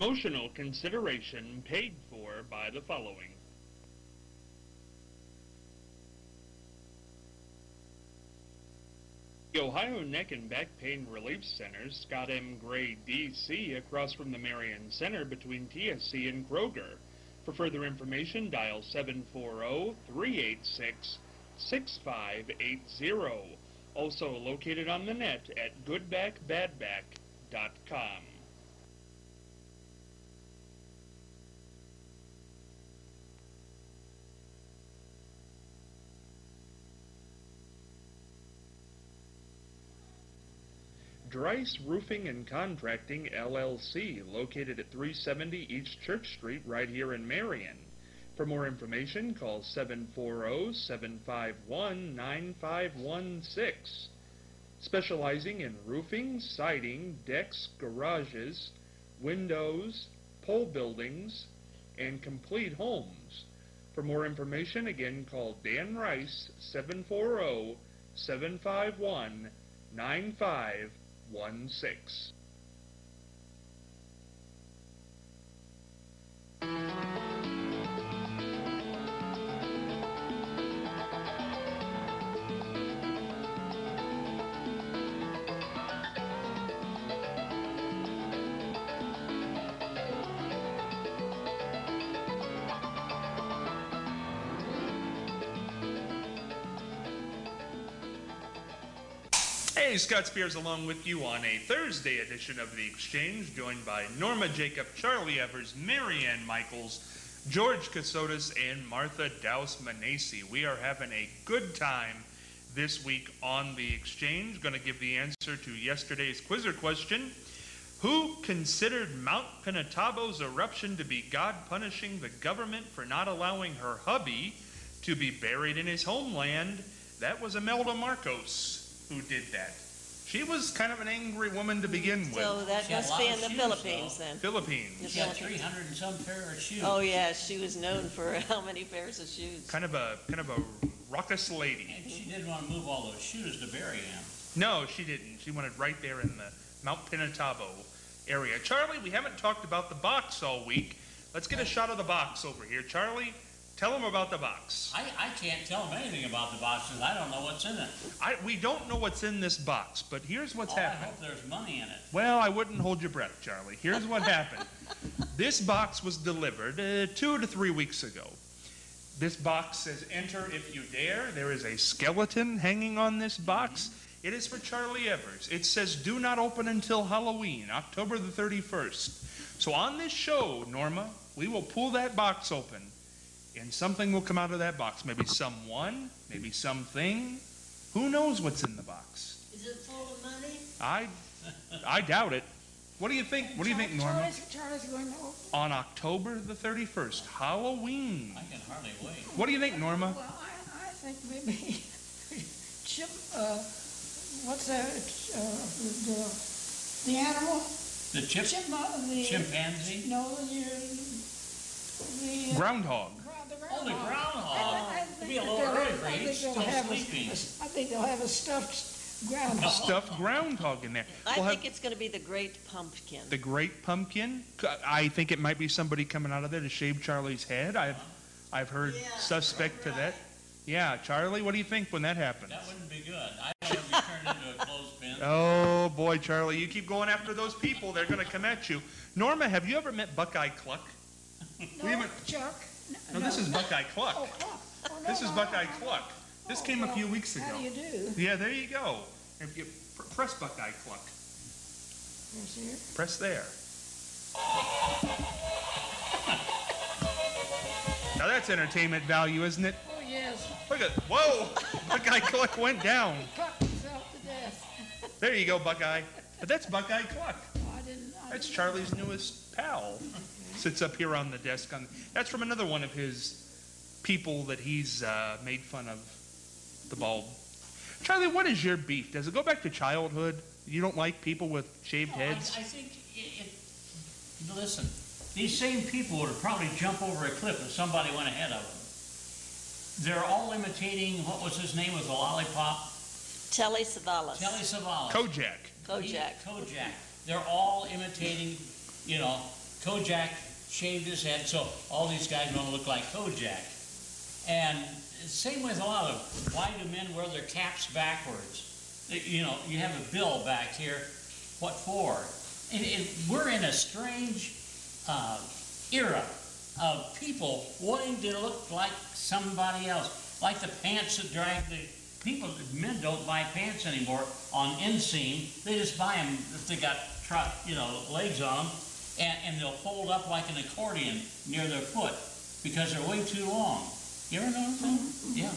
Emotional consideration paid for by the following. The Ohio Neck and Back Pain Relief Center, Scott M. Gray, D.C., across from the Marion Center between TSC and Kroger. For further information, dial 740-386-6580. Also located on the net at goodbackbadback.com. Dreiss Roofing and Contracting, LLC, located at 370 East Church Street, right here in Marion. For more information, call 740-751-9516. Specializing in roofing, siding, decks, garages, windows, pole buildings, and complete homes. For more information, again, call Dan Rice, 740-751-9516. Hey, Scott Spears along with you on a Thursday edition of The Exchange, joined by Norma Jacob, Charlie Evers, Marianne Michaels, George Casotis, and Martha Douse-Manesi. We are having a good time this week on The Exchange. Going to give the answer to yesterday's quizzer question. Who considered Mount Pinatubo's eruption to be God punishing the government for not allowing her hubby to be buried in his homeland? That was Imelda Marcos who did that. She was kind of an angry woman to begin with. So that must be in the Philippines then. Philippines. She had 300 and some pair of shoes. Oh yeah, she was known for how many pairs of shoes? Kind of a raucous lady. And she didn't want to move all those shoes to bury him. No, she didn't. She wanted right there in the Mount Pinatubo area. Charlie, we haven't talked about the box all week. Let's get a shot of the box over here. Charlie, tell them about the box. I can't tell them anything about the box because I don't know what's in it. We don't know what's in this box, but here's what's happened. I hope there's money in it. Well, I wouldn't hold your breath, Charlie. Here's what happened. This box was delivered 2 to 3 weeks ago. This box says, "Enter if you dare." There is a skeleton hanging on this box. It is for Charlie Evers. It says, "Do not open until Halloween, October the 31st. So on this show, Norma, we will pull that box open. And something will come out of that box. Maybe someone, maybe something. Who knows what's in the box? Is it full of money? I doubt it. What do you think? What do you think, Norma? Charlie's going to open. On October the 31st, Halloween. I can hardly wait. What do you think, Norma? Well, I think maybe what's that? The animal? The chimpanzee? No, the Groundhog. Oh, the groundhog. It'll be a little early for you. Still sleeping. I think they'll have a stuffed groundhog. Stuffed groundhog in there. I think it's going to be the Great Pumpkin. The Great Pumpkin? I think it might be somebody coming out of there to shave Charlie's head. I've heard suspect to that. Yeah, Charlie, what do you think when that happens? That wouldn't be good. I don't want to be turned into a clothespin. Oh, boy, Charlie, you keep going after those people. They're going to come at you. Norma, have you ever met Buckeye Cluck? No, Chuck. No, this is Buckeye Cluck. Oh, Cluck. Oh, no, This is Buckeye Cluck. This came a few weeks ago. How do you do? Yeah, there you go. If you press Buckeye Cluck. Press here. Press there. Now that's entertainment value, isn't it? Oh, yes. Look at, whoa! Buckeye Cluck went down. He cut himself to death. There you go, Buckeye. But that's Buckeye Cluck. I didn't That's Charlie's newest pal. Sits up here on the desk. That's from another one of his people that he's made fun of, the bald. Charlie, what is your beef? Does it go back to childhood? You don't like people with shaved heads? I think listen, these same people would probably jump over a cliff if somebody went ahead of them. They're all imitating, what was his name, was the lollipop? Telly Savalas. Telly Savalas. Kojak. Kojak. Kojak. They're all imitating, Kojak shaved his head, so all these guys want to look like Kojak. And same with a lot of, why do men wear their caps backwards? You know, you have a bill back here, what for? We're in a strange era of people wanting to look like somebody else, like the pants that drag the people. Men don't buy pants anymore on inseam. They just buy them if they got legs on them, and they'll fold up like an accordion near their foot because they're way too long. You ever notice that? Yeah.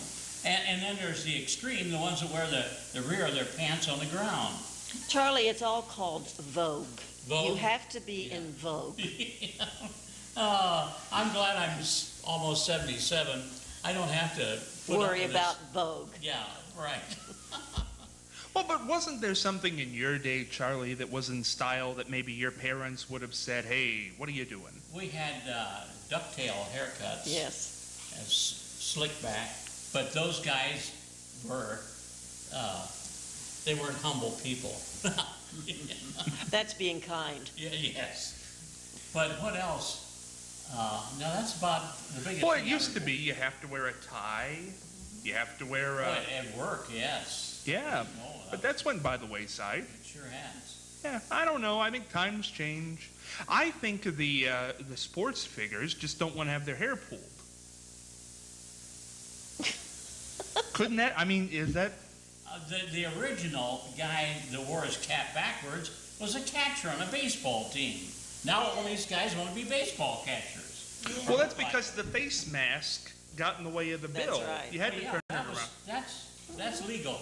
And then there's the extreme, the ones that wear the rear of their pants on the ground. Charlie, it's all called Vogue. Vogue? You have to be in Vogue. I'm glad I'm almost 77. I don't have to worry about Vogue. Yeah, right. Well, but wasn't there something in your day, Charlie, that was in style that maybe your parents would have said, hey, what are you doing? We had ducktail haircuts. Yes. And slick back. But those guys were, they weren't humble people. That's being kind. Yeah, yes. But what else? Now that's about the biggest Well, thing it used to be you have to wear a tie. You have to wear a... At work, yes. Yeah, but that's went by the wayside. It sure has. Yeah, I don't know. I think times change. I think the sports figures just don't want to have their hair pulled. Couldn't that? I mean, is that... The original guy that wore his cap backwards was a catcher on a baseball team. Now all these guys want to be baseball catchers. Yeah. Well, that's because the face mask got in the way of the bill. That's right. You had to turn it around. That's legal.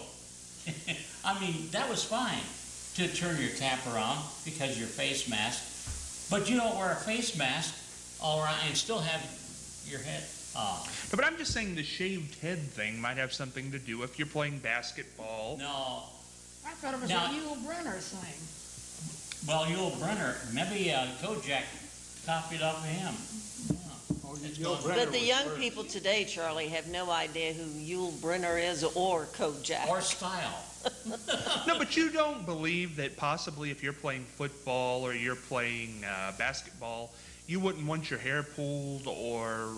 I mean, that was fine to turn your cap around because your face mask. But you don't wear a face mask all around and still have your head on. No, but I'm just saying the shaved head thing might have something to do if you're playing basketball. No. I thought it was Now- a Yul Brenner thing. Well, Yul Brenner, maybe Kojak copied off of him. It's gone. But the young people today, Charlie, have no idea who Yul Brynner is or Kojak. Or style. No, but you don't believe that possibly if you're playing football or you're playing basketball, you wouldn't want your hair pulled or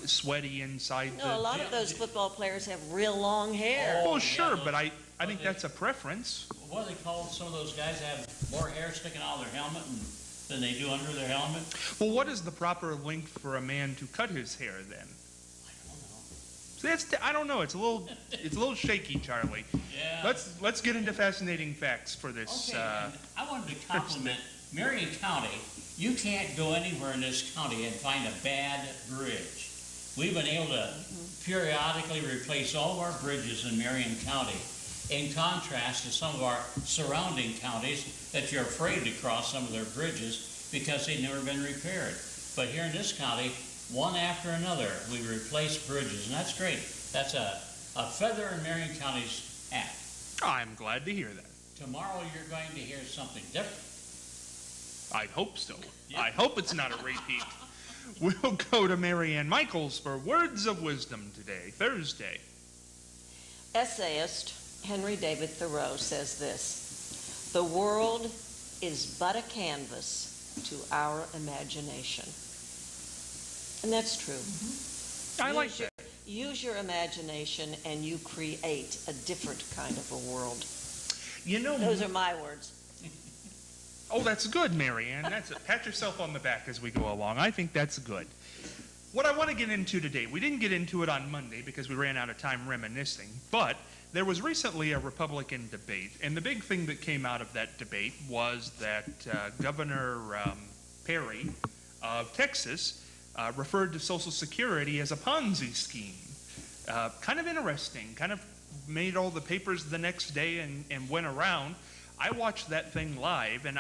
sweaty inside No, a lot of those football players have real long hair. Well, yeah, sure, those- but I think that's a preference. What do they call some of those guys have more hair sticking out of their helmet than they do under their helmet? Well, what is the proper length for a man to cut his hair then? I don't know. See, I don't know. It's a little shaky, Charlie. Yeah. Let's get into fascinating facts for this. Okay, and I wanted to compliment Marion County. You can't go anywhere in this county and find a bad bridge. We've been able to periodically replace all of our bridges in Marion County, in contrast to some of our surrounding counties that you're afraid to cross some of their bridges because they've never been repaired. But here in this county, one after another, we replace bridges, and that's great. That's a feather in Marion County's hat. I'm glad to hear that. Tomorrow you're going to hear something different. I hope so. Yeah. I hope it's not a repeat. We'll go to Marianne Michaels for Words of Wisdom today, Thursday. Essayist Henry David Thoreau says this: "The world is but a canvas to our imagination." And that's true. I like that. Use your imagination and you create a different kind of a world. You know, Those are my words. oh, that's good, Marianne. That's it. Pat yourself on the back as we go along. I think that's good. What I want to get into today, we didn't get into it on Monday because we ran out of time reminiscing, but there was recently a Republican debate, and the big thing that came out of that debate was that Governor Perry of Texas referred to Social Security as a Ponzi scheme. Kind of interesting, kind of made all the papers the next day and went around. I watched that thing live, and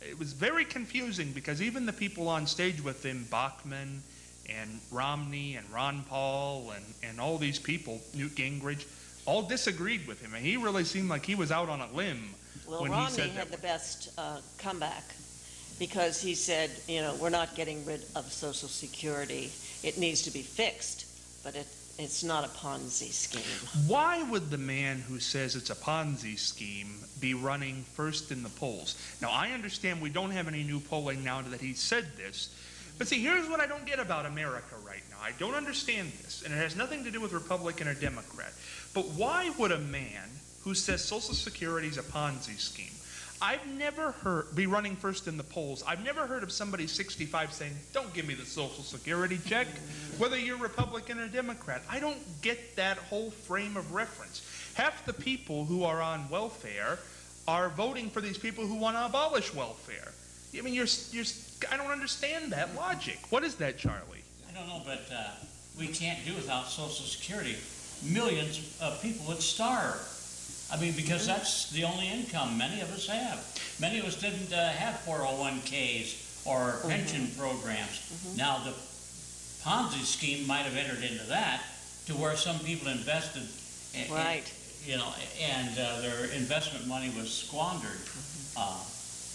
it was very confusing because even the people on stage with him, Bachman and Romney and Ron Paul and all these people, Newt Gingrich, all disagreed with him. And he really seemed like he was out on a limb Well, when he Romney said had that. the best comeback because he said, you know, we're not getting rid of Social Security. It needs to be fixed, but It's not a Ponzi scheme. Why would the man who says it's a Ponzi scheme be running first in the polls? Now, I understand we don't have any new polling now that he said this, but see, here's what I don't get about America right now. I don't understand this, and it has nothing to do with Republican or Democrat. But why would a man who says Social Security is a Ponzi scheme, I've never heard, be running first in the polls. I've never heard of somebody 65 saying, don't give me the Social Security check, whether you're Republican or Democrat. I don't get that whole frame of reference. Half the people who are on welfare are voting for these people who want to abolish welfare. I mean, I don't understand that logic. What is that, Charlie? I don't know, but we can't do without Social Security. Millions of people would starve. I mean, because that's the only income many of us have. Many of us didn't have 401ks or pension programs. Now, the Ponzi scheme might have entered into that to where some people invested, you know, and their investment money was squandered,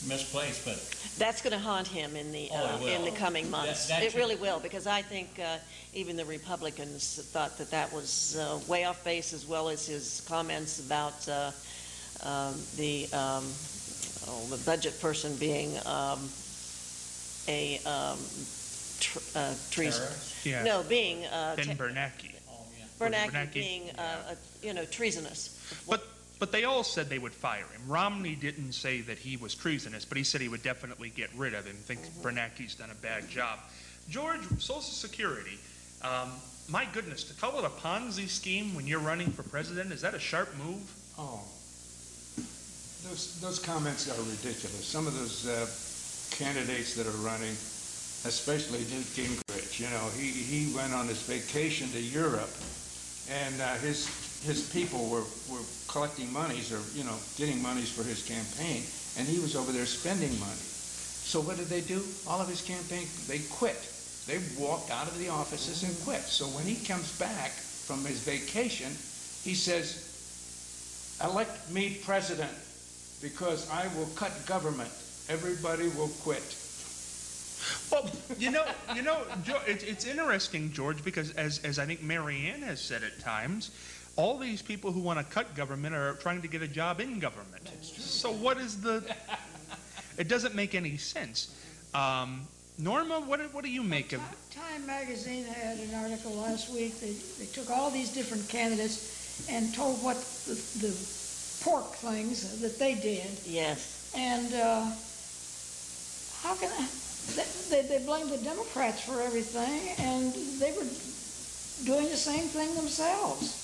misplaced. But that's going to haunt him in the coming months. It really will, because I think even the Republicans thought that was way off base, as well as his comments about the budget person being treason. Yeah. No, being Ben Bernanke. Bernanke being treasonous. But they all said they would fire him. Romney didn't say that he was treasonous, but he said he would definitely get rid of him. Thinks Bernanke's done a bad job. George, Social Security, my goodness, to call it a Ponzi scheme when you're running for president, is that a sharp move? Oh, those comments are ridiculous. Some of those candidates that are running, especially Newt Gingrich, you know, he went on his vacation to Europe, and his people were collecting monies, or, you know, getting monies for his campaign, and he was over there spending money. So what did they do? All of his campaign, they quit. They walked out of the offices and quit. So when he comes back from his vacation, he says, elect me president because I will cut government. Everybody will quit. Well, it's interesting, George, because as I think Mary Ann has said at times, all these people who want to cut government are trying to get a job in government. So what is it doesn't make any sense. Norma, what do you make of it? Time magazine had an article last week. They took all these different candidates and told what the pork things that they did. Yes. And how can they blamed the Democrats for everything, and they were doing the same thing themselves.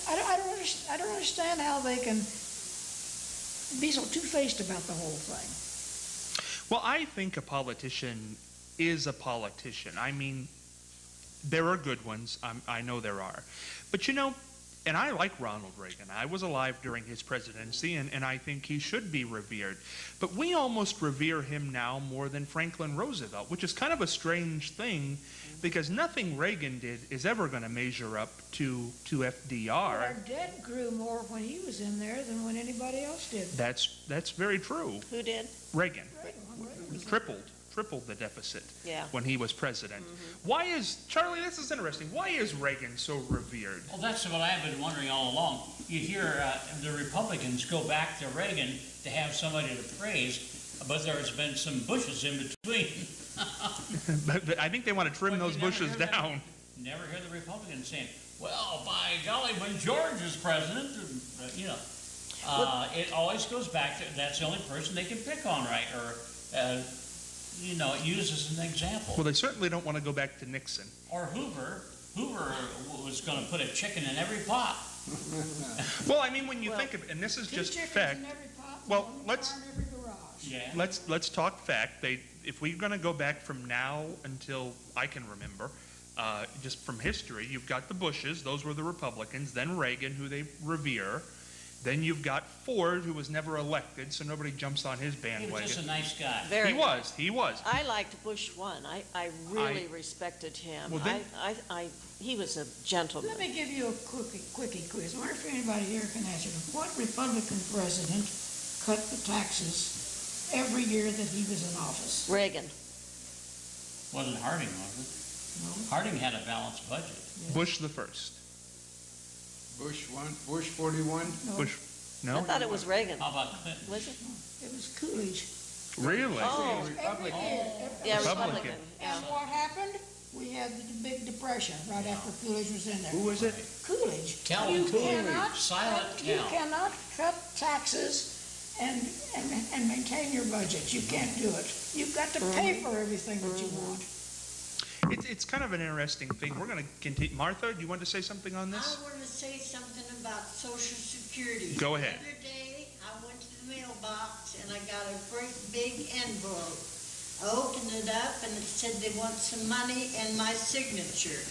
I don't understand how they can be so two-faced about the whole thing. Well, I think a politician is a politician. I mean, there are good ones. I know there are. But, you know, and I like Ronald Reagan. I was alive during his presidency, and I think he should be revered. But we almost revere him now more than Franklin Roosevelt, which is kind of a strange thing, because nothing Reagan did is ever going to measure up to FDR. Well, our debt grew more when he was in there than when anybody else did. That's very true. Who did? Reagan. Tripled the deficit when he was president. Why is, Charlie, this is interesting, why is Reagan so revered? Well, that's what I've been wondering all along. You hear the Republicans go back to Reagan to have somebody to praise, but there's been some bushes in between. But I think they want to trim those bushes down. Never hear the Republicans saying, well, by golly, when George is president, you know, it always goes back to, that's the only person they can pick on, right? Or, you know, use as an example. Well, they certainly don't want to go back to Nixon. Or Hoover. Hoover was going to put a chicken in every pot. Well, I mean, when you think of it, and this is just fact. In every pot, well, one let's car in every garage. Yeah. Let's talk fact. If we're going to go back from now until I can remember, just from history, you've got the Bushes; those were the Republicans. Then Reagan, who they revere. Then you've got Ford, who was never elected, so nobody jumps on his bandwagon. He was just a nice guy. He was. I liked Bush 1. I really respected him. Well, then, he was a gentleman. Let me give you a quickie quiz. I wonder if anybody here can answer. What Republican president cut the taxes every year that he was in office? Reagan. Wasn't Harding, was it? Harding had a balanced budget. Bush the first. Bush 41? Bush, I no? thought it was Reagan. How about Clinton? Was it? It was Coolidge. Really? Oh. Republican. Yeah, Republican. Republican. Yeah. And what happened? We had the big depression right after Coolidge was in there. Who was it? Coolidge. Calvin You Coolidge, cannot Silent cut- You Cal. cannot cut taxes and maintain your budget. You can't do it. You've got to pay for everything that you want. It's kind of an interesting thing. We're going to continue. Martha, do you want to say something on this? I want to say something about Social Security. Go ahead. The other day, I went to the mailbox and I got a great big envelope. I opened it up and it said they want some money and my signature.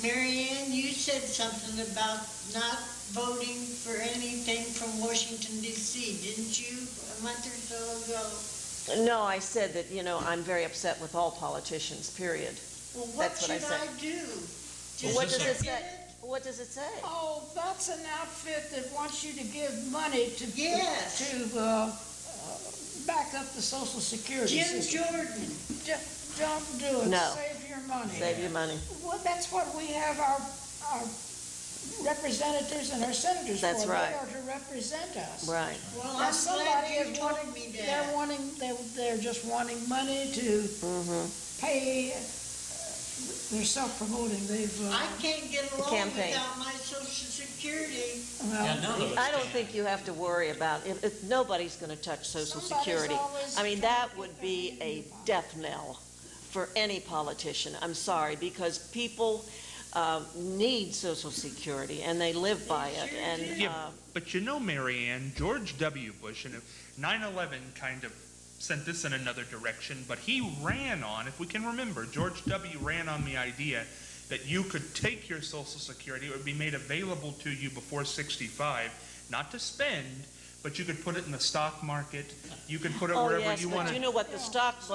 Marianne, you said something about not voting for anything from Washington, D.C., didn't you, a month or so ago? No, I said that, I'm very upset with all politicians, period. Well, what That's what I should said. I do? What does it forget say? What does it say? Oh, that's an outfit that wants you to give money to Yes. back up the Social Security Jim system. Jordan. Don't do it. No. Save your money. Save your money. Well, that's what we have our representatives and our senators That's for. right. They are to represent us. Right. Well, Now, I'm somebody glad you is told wanting, me they're that. they're just wanting money to pay, they're self-promoting, I can't get along campaign. without my Social Security. Yeah, none of us I don't can. think you have to worry about it. Nobody's going to touch Social Somebody's Security. always I mean, trying that to would get be that a in the pocket. death knell for any politician. I'm sorry, because people need Social Security and they live by it. sure And do. Yeah, but Marianne, George W. Bush, and 9/11 kind of sent this in another direction, but he ran on, if we can remember, George W. ran on the idea that you could take your Social Security, it would be made available to you before 65, not to spend, but you could put it in the stock market, you could put it oh wherever yes, you but want you to. know what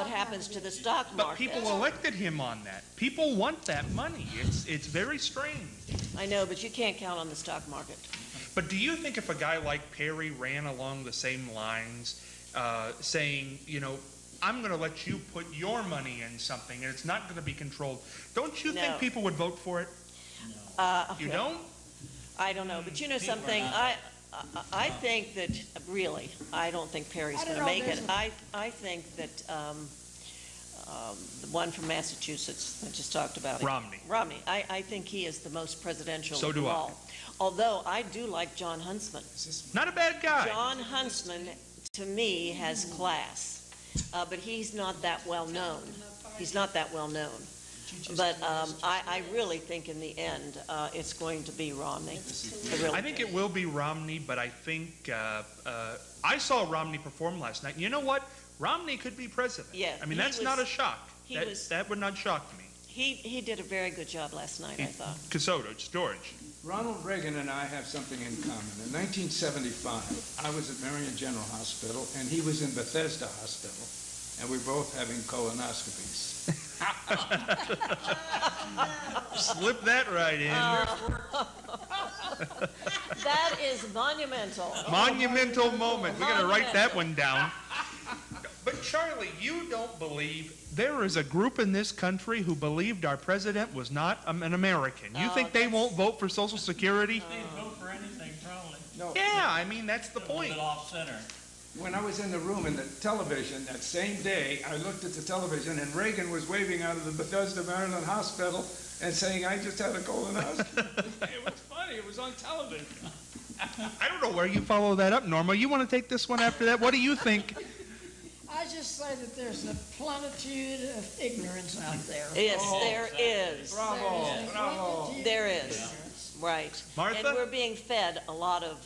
happens to the stock But market? people elected him on that. People want that money. It's very strange. I know, but you can't count on the stock market. But do you think if a guy like Perry ran along the same lines, saying, I'm going to let you put your money in something and it's not going to be controlled, don't you No. think people would vote for it? You don't? I don't know, but you know People are something, not- I think that, really, I don't think Perry's I going don't to know, make it. there's I think that the one from Massachusetts I just talked about. Romney. Romney. I think he is the most presidential So of do them I. all. Although I do like John Huntsman. Not a bad guy. John Huntsman, to me, has class, but he's not that well known. He's not that well known. But I really think in the end, it's going to be Romney. I think it will be Romney, but I think I saw Romney perform last night. You know what? Romney could be president. Yeah, I mean, he that's was- not a shock. he That, was- that would not shock me. He did a very good job last night, I thought. Casoto, it's George. Ronald Reagan and I have something in common. In 1975, I was at Marion General Hospital, and he was in Bethesda Hospital, and we were both having colonoscopies. Slip that right in. That is monumental. Monumental moment. We're going to write that one down. But Charlie, you don't believe there is a group in this country who believed our president was not an American. You think they won't vote for Social Security? They'd vote for anything, probably. No, Yeah, I mean, that's the A little point. bit off center. when I was in the room in the television that same day, I looked at the television and Reagan was waving out of the Bethesda, Maryland hospital and saying, "I just had a colonoscopy." It was funny. It was on television. I don't know where you follow that up, Norma. You want to take this one after that? What do you think? I just say that there's a plenitude of ignorance out there. Yes, there is. Bravo, There's a bravo. plenitude There of is. ignorance. Right. Martha? And we're being fed a lot of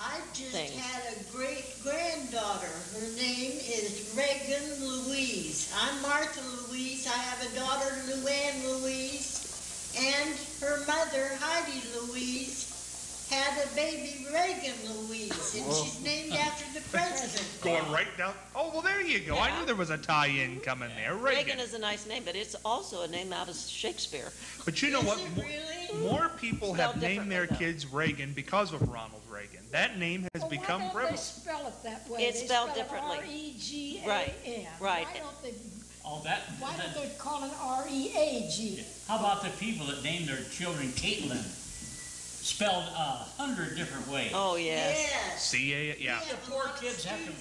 I just Things. had a great-granddaughter. Her name is Reagan Louise. I'm Martha Louise. I have a daughter, Luann Louise. And her mother, Heidi Louise, had a baby, Reagan Louise. And she's named after the president. Going right down. Oh, well, there you go. I knew there was a tie-in coming there. Reagan Reagan. is a nice name, but it's also a name out of Shakespeare. But you know Is what? it really? More people have Spelled named their differently, though. kids Reagan because of Ronald Reagan. That name has Well, become why don't they prevalent. spell it that way? It's They spelled spell it differently. R-E-G-A-N. Right, right. Why don't they Oh, that. Why don't they call it R-E-A-G? How about the people that named their children Caitlin? Spelled 100 different ways. Oh, yes. Yes. C-A, yeah. The poor kids have to.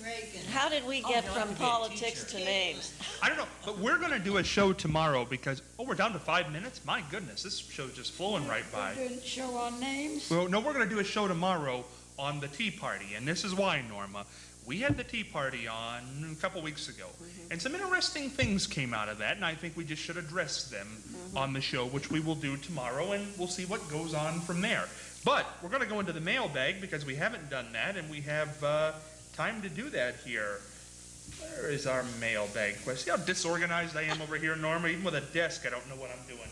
Reagan. How did we Oh, get you'll from have to be a politics teacher. to names? I don't know, but we're going to do a show tomorrow because, oh, we're down to 5 minutes? My goodness, this show's just flowing right by. We're doing a show on names? Well, no, we're going to do a show tomorrow on the Tea Party, and this is why, Norma. We had the Tea Party on a couple weeks ago, and some interesting things came out of that, and I think we just should address them on the show, which we will do tomorrow, and we'll see what goes on from there. But we're going to go into the mailbag because we haven't done that, and we have time to do that here. Where is our mailbag question? See how disorganized I am over here, Norma? Even with a desk, I don't know what I'm doing.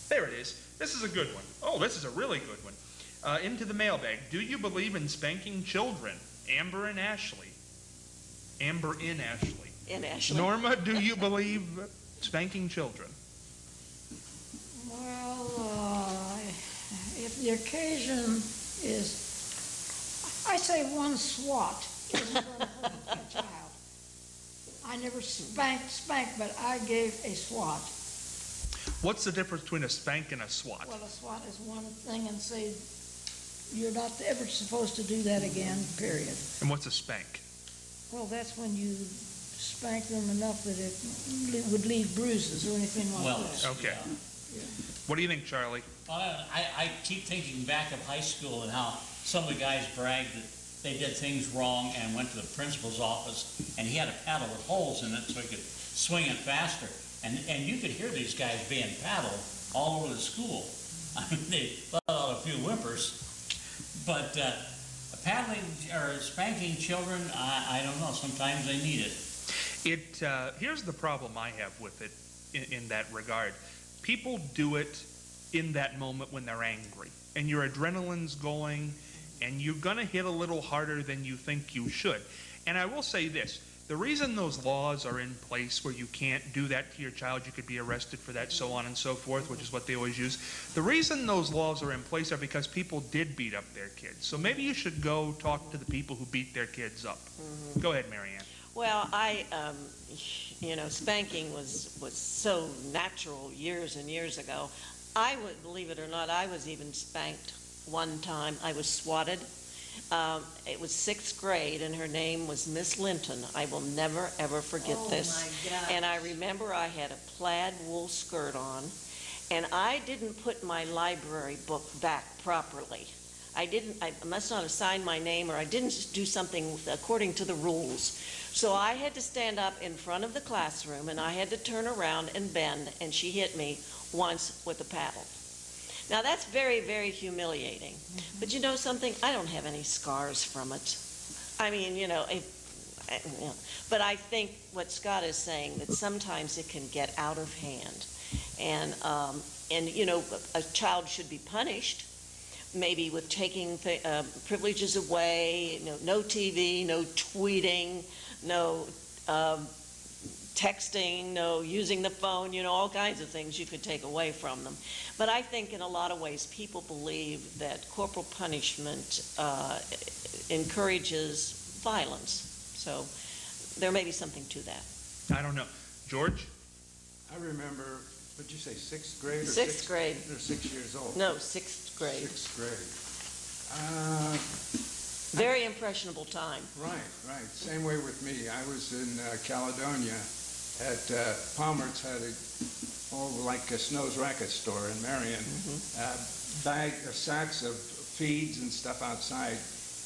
There it is. This is a good one. Oh, this is a really good one. Into the mailbag. Do you believe in spanking children? Amber and Ashley. Amber in Ashley. In Ashley. Norma, do you believe spanking children? Well, if the occasion is, I say one swat isn't going to hurt a child. I never spanked, but I gave a swat. What's the difference between a spank and a swat? Well, a swat is one thing and say, you're not ever supposed to do that again, period. And what's a spank? Well, that's when you spank them enough that it would leave bruises or anything like that. Okay. Yeah. What do you think, Charlie? I keep thinking back of high school and how some of the guys bragged that they did things wrong and went to the principal's office, and he had a paddle with holes in it so he could swing it faster. And you could hear these guys being paddled all over the school. I mean, they let out a few whimpers. But paddling or spanking children, I don't know. Sometimes they need it. Here's the problem I have with it in that regard. People do it in that moment when they're angry, and your adrenaline's going, and you're going to hit a little harder than you think you should. And I will say this. The reason those laws are in place where you can't do that to your child, you could be arrested for that, so on and so forth, which is what they always use. The reason those laws are in place are because people did beat up their kids. So maybe you should go talk to the people who beat their kids up. Go ahead, Marianne. Well, spanking was so natural years and years ago. I would, believe it or not, I was even spanked one time. I was swatted. It was 6th grade, and her name was Miss Linton. I will never, ever forget this. Oh, my gosh. And I remember I had a plaid wool skirt on, and I didn't put my library book back properly. I must not have signed my name, or I didn't do something according to the rules. So I had to stand up in front of the classroom, and I had to turn around and bend, and she hit me once with a paddle. Now, that's very, very humiliating. But you know something? I don't have any scars from it. I mean, but I think what Scott is saying, that sometimes it can get out of hand. And a child should be punished, maybe with taking privileges away, no TV, no tweeting, no texting, no using the phone, all kinds of things you could take away from them. But I think in a lot of ways people believe that corporal punishment encourages violence. So there may be something to that. I don't know. George? I remember, what'd you say, 6th grade? Or 6th grade. They're 6 years old. No, 6th grade. 6th grade. Very impressionable time. Right. Same way with me. I was in Caledonia at Palmer's, had like a Snow's Racket store in Marion. Sacks of feeds and stuff outside,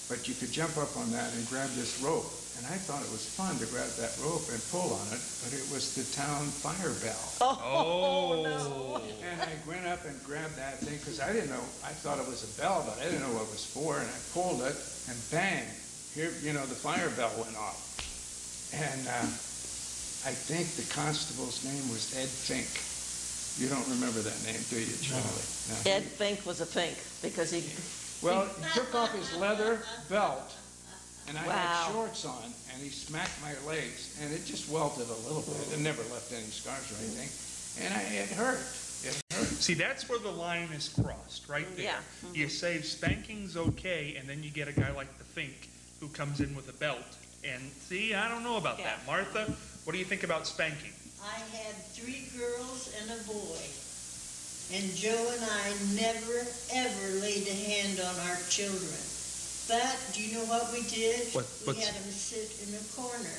but you could jump up on that and grab this rope. And I thought it was fun to grab that rope and pull on it, but it was the town fire bell. Oh no. And I went up and grabbed that thing because I didn't know, I thought it was a bell, but I didn't know what it was for, and I pulled it, and bang, here, the fire bell went off. And I think the constable's name was Ed Fink. You don't remember that name, do you, Charlie? No. Ed Fink was a Fink because he... Well, he took off his leather belt, and I Wow. had shorts on, and he smacked my legs, and it just welted a little bit. It never left any scars or anything, and it hurt. It hurt. See, that's where the line is crossed, right there. Yeah. You say spanking's okay, and then you get a guy like the Fink who comes in with a belt And see, I don't know about that. Martha, what do you think about spanking? I had 3 girls and a boy. And Joe and I never, ever laid a hand on our children. But do you know what we did? We had them sit in a corner.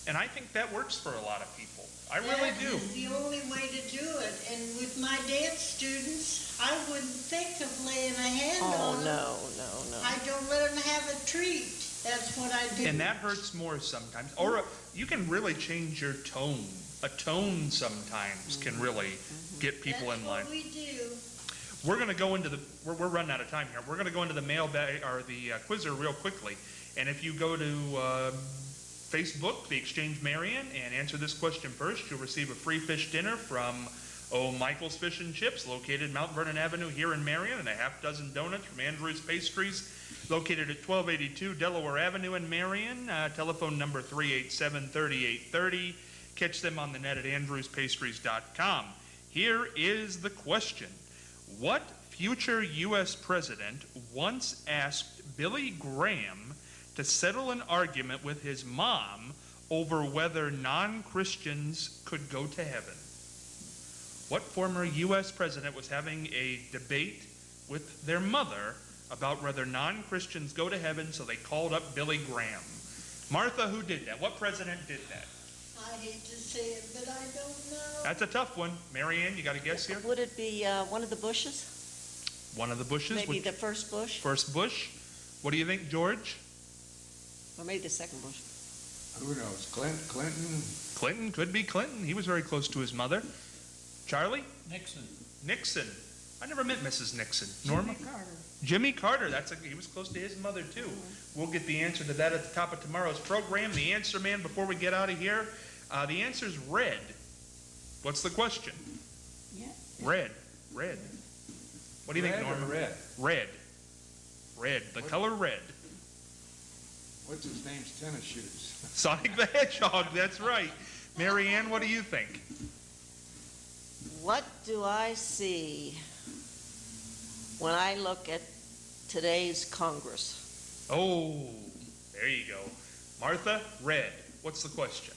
And I think that works for a lot of people. I really do. That is the only way to do it. And with my dance students, I wouldn't think of laying a hand on them. Oh, no. I don't let them have a treat. That's what I do. And that hurts more sometimes. Or you can really change your tone. A tone sometimes can really get people in line. That's what we do. We're going to go into the, we're running out of time here. We're going to go into the mailbag, or the quizzer real quickly. And if you go to Facebook, The Exchange Marion, and answer this question first, you'll receive a free fish dinner from Michael's Fish and Chips, located Mount Vernon Avenue here in Marion, and a half dozen donuts from Andrew's Pastries, located at 1282 Delaware Avenue in Marion. Telephone number 387-3830. Catch them on the net at andrewspastries.com. Here is the question. What future U.S. president once asked Billy Graham to settle an argument with his mom over whether non-Christians could go to heaven? What former U.S. president was having a debate with their mother about whether non-Christians go to heaven, so they called up Billy Graham? Martha, who did that? What president did that? I hate to say it, but I don't know. That's a tough one. Marianne, you got a guess here? Would it be one of the Bushes? One of the Bushes? Maybe the first Bush? First Bush. What do you think, George? Or maybe the second Bush. Who knows? Clinton? Clinton, could be Clinton. He was very close to his mother. Charlie? Nixon. Nixon. I never met Mrs. Nixon. Norma? Jimmy Carter. Jimmy Carter. He was close to his mother, too. We'll get the answer to that at the top of tomorrow's program. The answer, man, before we get out of here, the answer's red. What's the question? Yeah. Red. Red. What do you think, Norma? Red. Red. Red. The color red. What's his name's tennis shoes? Sonic the Hedgehog, that's right. Marianne, what do you think? What do I see when I look at today's Congress? Oh, there you go. Martha, red. What's the question?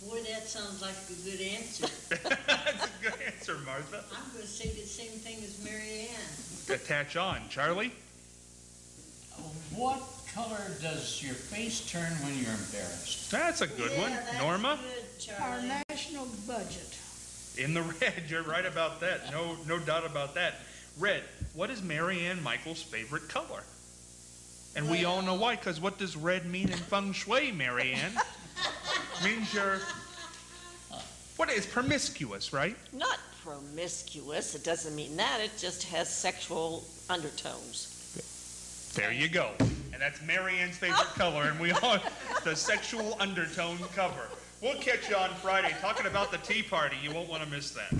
Boy, that sounds like a good answer. That's a good answer, Martha. I'm going to say the same thing as Mary Ann. Attach on. Charlie? What color does your face turn when you're embarrassed? That's a good one. That's Norma? Good, Our Charlie. national budget. In the red. You're right about that. No doubt about that. Red. What is Marianne Michael's favorite color? And we all know why, because what does red mean in feng shui, Marianne? Means you're... What is promiscuous, right? Not promiscuous. It doesn't mean that. It just has sexual undertones. There you go. And that's Marianne's favorite color, and we all... the sexual undertone cover. We'll catch you on Friday talking about the Tea Party. You won't want to miss that.